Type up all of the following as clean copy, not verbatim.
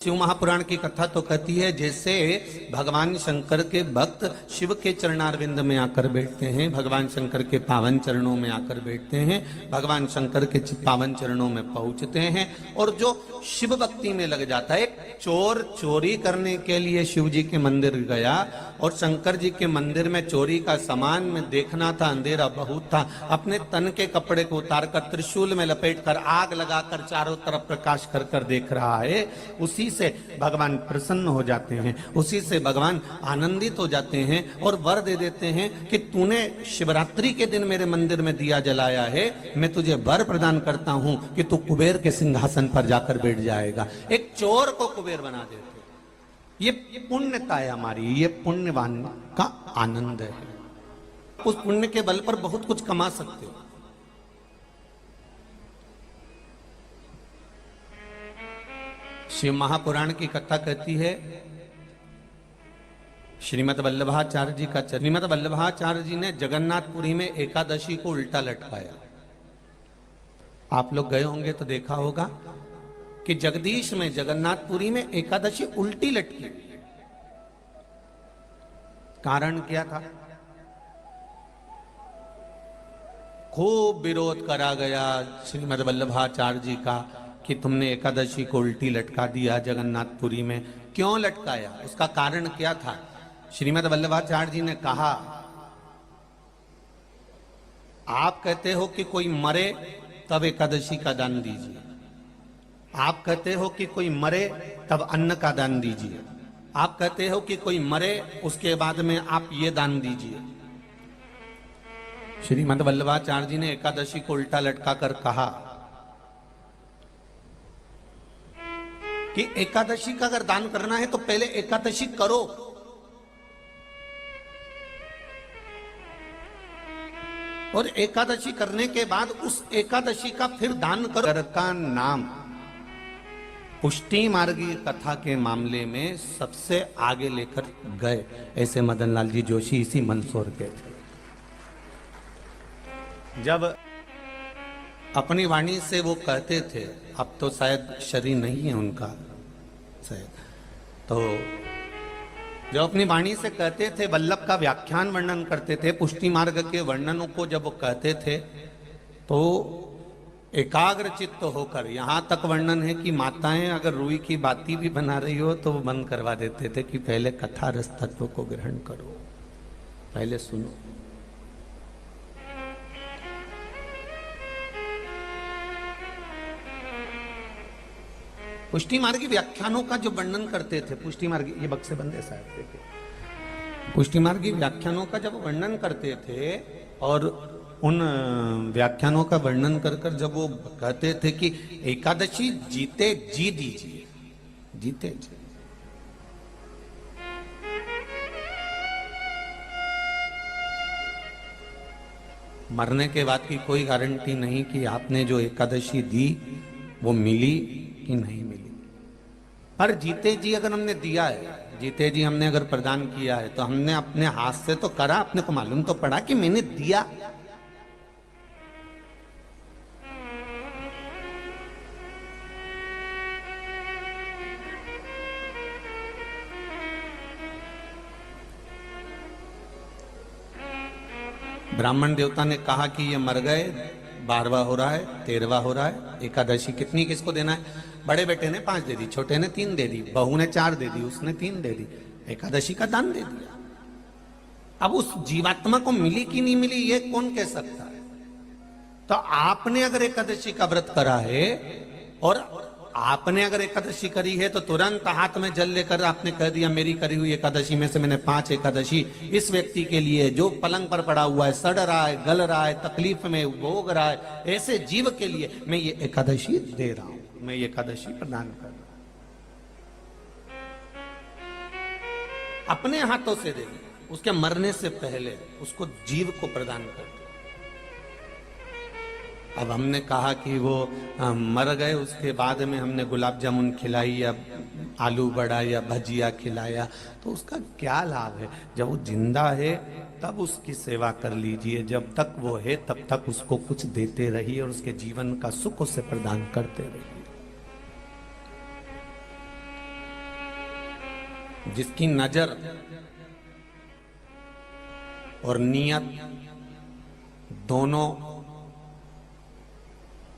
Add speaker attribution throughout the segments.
Speaker 1: शिव महापुराण की कथा तो कहती है जैसे भगवान शंकर के भक्त शिव के चरणारविंद में आकर बैठते हैं, भगवान शंकर के पावन चरणों में आकर बैठते हैं, भगवान शंकर के पावन चरणों में पहुंचते हैं और जो शिव भक्ति में लग जाता है। एक चोर चोरी करने के लिए शिव जी के मंदिर गया और शंकर जी के मंदिर में चोरी का सामान में देखना था, अंधेरा बहुत था, अपने तन के कपड़े को उतारकर त्रिशूल में लपेटकर आग लगाकर चारों तरफ प्रकाश कर कर देख रहा है। उसी से भगवान प्रसन्न हो जाते हैं, उसी से भगवान आनंदित हो जाते हैं और वर दे देते हैं कि तूने शिवरात्रि के दिन मेरे मंदिर में दिया जलाया है, मैं तुझे वर प्रदान करता हूं कि तू कुबेर के सिंहासन पर जाकर बैठ जाएगा। एक चोर को कुबेर बना देते। ये पुण्यता है हमारी, ये पुण्यवान का आनंद है। उस पुण्य के बल पर बहुत कुछ कमा सकते हो। शिव महापुराण की कथा कहती है श्रीमद् वल्लभाचार्य जी का। श्रीमद् वल्लभाचार्य जी ने जगन्नाथपुरी में एकादशी को उल्टा लटकाया। आप लोग गए होंगे तो देखा होगा कि जगदीश में जगन्नाथपुरी में एकादशी उल्टी लटकी। कारण क्या था? खूब विरोध करा गया श्रीमद् वल्लभाचार्य जी का कि तुमने एकादशी को उल्टी लटका दिया जगन्नाथपुरी में। क्यों लटकाया? उसका कारण क्या था? श्रीमद् वल्लभाचार्य जी ने कहा, आप कहते हो कि कोई मरे तब एकादशी का दान दीजिए, आप कहते हो कि कोई मरे तब अन्न का दान दीजिए, आप कहते हो कि कोई मरे उसके बाद में आप ये दान दीजिए। श्रीमद् वल्लभाचार्य जी ने एकादशी को उल्टा लटका कर कहा कि एकादशी का अगर दान करना है तो पहले एकादशी करो। और एकादशी करने के बाद उस एकादशी का फिर दान करो। का नाम पुष्टि मार्गी कथा के मामले में सबसे आगे लेकर गए ऐसे मदन लाल जी जोशी इसी मंदसौर के थे। जब अपनी वाणी से वो कहते थे, अब तो शायद शरीर नहीं है उनका शायद, तो जब अपनी वाणी से कहते थे, वल्लभ का व्याख्यान वर्णन करते थे, पुष्टि मार्ग के वर्णनों को जब वो कहते थे तो एकाग्र चित्त होकर, यहाँ तक वर्णन है कि माताएं अगर रुई की बाती भी बना रही हो तो वो बंद करवा देते थे कि पहले कथा रस तत्व को ग्रहण करो, पहले सुनो। पुष्टि मार्गी व्याख्यानों का जो वर्णन करते थे, पुष्टि मार्गी, ये बक्से बंदे साहब थे, पुष्टि मार्गी व्याख्यानों का जब वर्णन करते थे और उन व्याख्यानों का वर्णन कर कर जब वो कहते थे कि एकादशी जीते जी दीजिए, जीते जी, मरने के बाद की कोई गारंटी नहीं कि आपने जो एकादशी दी वो मिली कि नहीं मिली। पर जीते जी अगर हमने दिया है, जीते जी हमने अगर प्रदान किया है तो हमने अपने हाथ से तो करा, अपने को मालूम तो पड़ा कि मैंने दिया। ब्राह्मण देवता ने कहा कि ये मर गए, 12वां हो रहा है, 13वां हो रहा है, एकादशी कितनी किसको देना है? बड़े बेटे ने 5 दे दी, छोटे ने 3 दे दी, बहू ने 4 दे दी, उसने 3 दे दी, एकादशी का दान दे दिया। अब उस जीवात्मा को मिली कि नहीं मिली ये कौन कह सकता है? तो आपने अगर एकादशी का व्रत करा है और आपने अगर एकादशी करी है तो तुरंत हाथ में जल लेकर आपने कह दिया मेरी करी हुई एकादशी में से मैंने 5 एकादशी इस व्यक्ति के लिए जो पलंग पर पड़ा हुआ है, सड़ रहा है, गल रहा है, तकलीफ में भोग रहा है, ऐसे जीव के लिए मैं ये एकादशी दे रहा हूं, मैं ये एकादशी प्रदान कर रहा हूं। अपने हाथों से दे, उसके मरने से पहले उसको जीव को प्रदान कर। अब हमने कहा कि वो मर गए, उसके बाद में हमने गुलाब जामुन खिलाई या आलू बड़ा या भजिया खिलाया, तो उसका क्या लाभ है? जब वो जिंदा है तब उसकी सेवा कर लीजिए, जब तक वो है तब तक उसको कुछ देते रहिए और उसके जीवन का सुख उसे प्रदान करते रहिए। जिसकी नजर और नियत दोनों,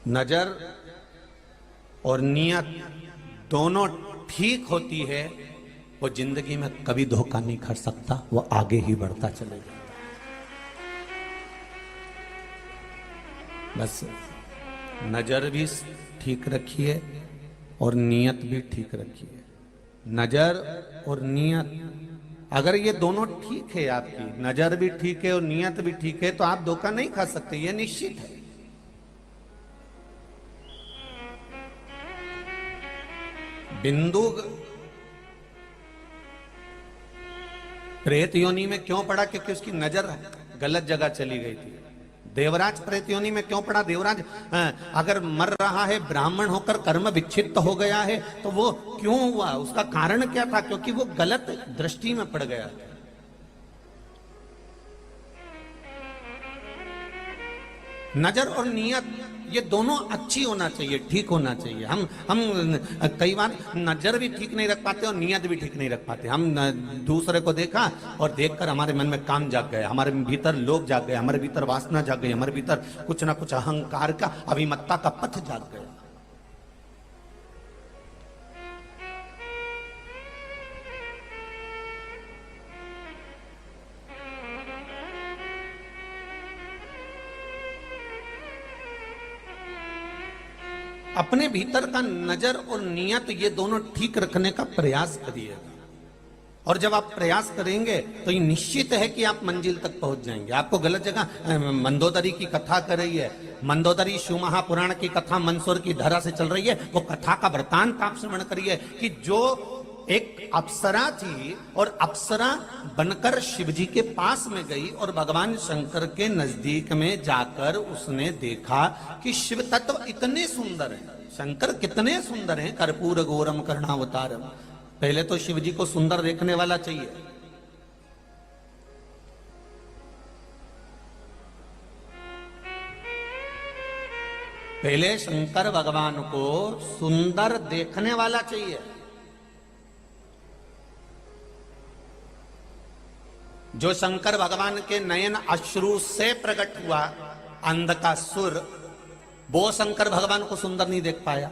Speaker 1: नजर और नियत दोनों ठीक होती है, वो जिंदगी में कभी धोखा नहीं कर सकता, वो आगे ही बढ़ता चलेगा। बस नजर भी ठीक रखिए और नियत भी ठीक रखिए। नजर और नियत, अगर ये दोनों ठीक है, आपकी नजर भी ठीक है और नियत भी ठीक है, तो आप धोखा नहीं खा सकते, ये निश्चित है। बिंदु प्रेत योनि में क्यों पड़ा? क्योंकि उसकी नजर गलत जगह चली गई थी। देवराज प्रेत योनि में क्यों पड़ा? देवराज अगर मर रहा है, ब्राह्मण होकर कर्म विच्छिन्न हो गया है, तो वो क्यों हुआ? उसका कारण क्या था? क्योंकि वो गलत दृष्टि में पड़ गया। नजर और नियत ये दोनों अच्छी होना चाहिए, ठीक होना चाहिए। हम कई बार नजर भी ठीक नहीं रख पाते और नियत भी ठीक नहीं रख पाते। हम दूसरे को देखा और देखकर हमारे मन में काम जाग गया, हमारे भीतर लोभ जाग गए, हमारे भीतर वासना जाग गई, हमारे भीतर कुछ ना कुछ अहंकार का, अभिमत्ता का पथ जाग गया। अपने भीतर का नजर और नियत ये दोनों ठीक रखने का प्रयास करिए, और जब आप प्रयास करेंगे तो ये निश्चित है कि आप मंजिल तक पहुंच जाएंगे। आपको गलत जगह, मंदोदरी की कथा कर रही है, मंदोदरी शिव महापुराण की कथा मंदसौर की धरा से चल रही है, वो कथा का वृतांत आप श्रवण करिए कि जो एक अप्सरा थी और अप्सरा बनकर शिवजी के पास में गई और भगवान शंकर के नजदीक में जाकर उसने देखा कि शिव तत्व इतने सुंदर हैं, शंकर कितने सुंदर हैं, कर्पूर गौरम कर्णावतारम। पहले तो शिवजी को सुंदर देखने वाला चाहिए। पहले शंकर भगवान को सुंदर देखने वाला चाहिए। जो शंकर भगवान के नयन अश्रु से प्रकट हुआ, अंधकासुर, वो शंकर भगवान को सुंदर नहीं देख पाया।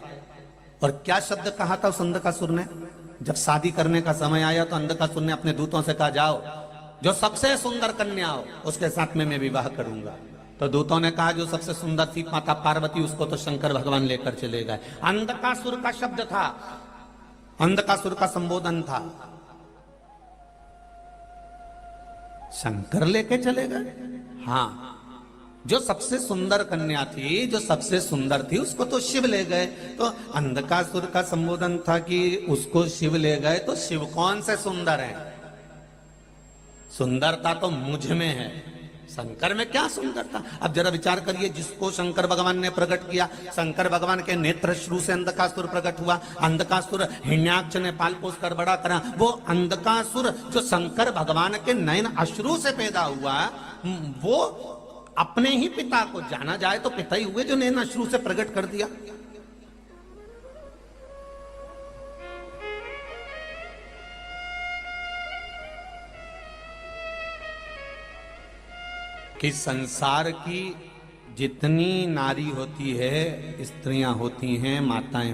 Speaker 1: और क्या शब्द कहा था उस अंधकासुर ने? जब शादी करने का समय आया तो अंधकासुर ने अपने दूतों से कहा, जाओ जो सबसे सुंदर कन्या हो उसके साथ में मैं विवाह करूंगा। तो दूतों ने कहा जो सबसे सुंदर थी माता पार्वती, उसको तो शंकर भगवान लेकर चले गए। अंधकासुर का शब्द था, अंधकासुर का संबोधन था, शंकर लेके चले गए। हाँ, जो सबसे सुंदर कन्या थी, जो सबसे सुंदर थी, उसको तो शिव ले गए। तो अंधकासुर का संबोधन था कि उसको शिव ले गए, तो शिव कौन से सुंदर है? सुंदरता तो मुझ में है, शंकर में क्या सुंदरता? अब जरा विचार करिए, जिसको शंकर भगवान ने प्रकट किया, शंकर भगवान के नेत्र श्रु से अंधकासुर प्रकट हुआ, अंधकासुर हिरण्याक्ष ने पाल पोस कर बड़ा करा, वो अंधकासुर जो शंकर भगवान के नयन अश्रु से पैदा हुआ, वो अपने ही पिता को, जाना जाए तो पिता ही हुए, जो नयन अश्रु से प्रकट कर दिया। कि संसार की जितनी नारी होती है, स्त्रियां होती हैं, माताएं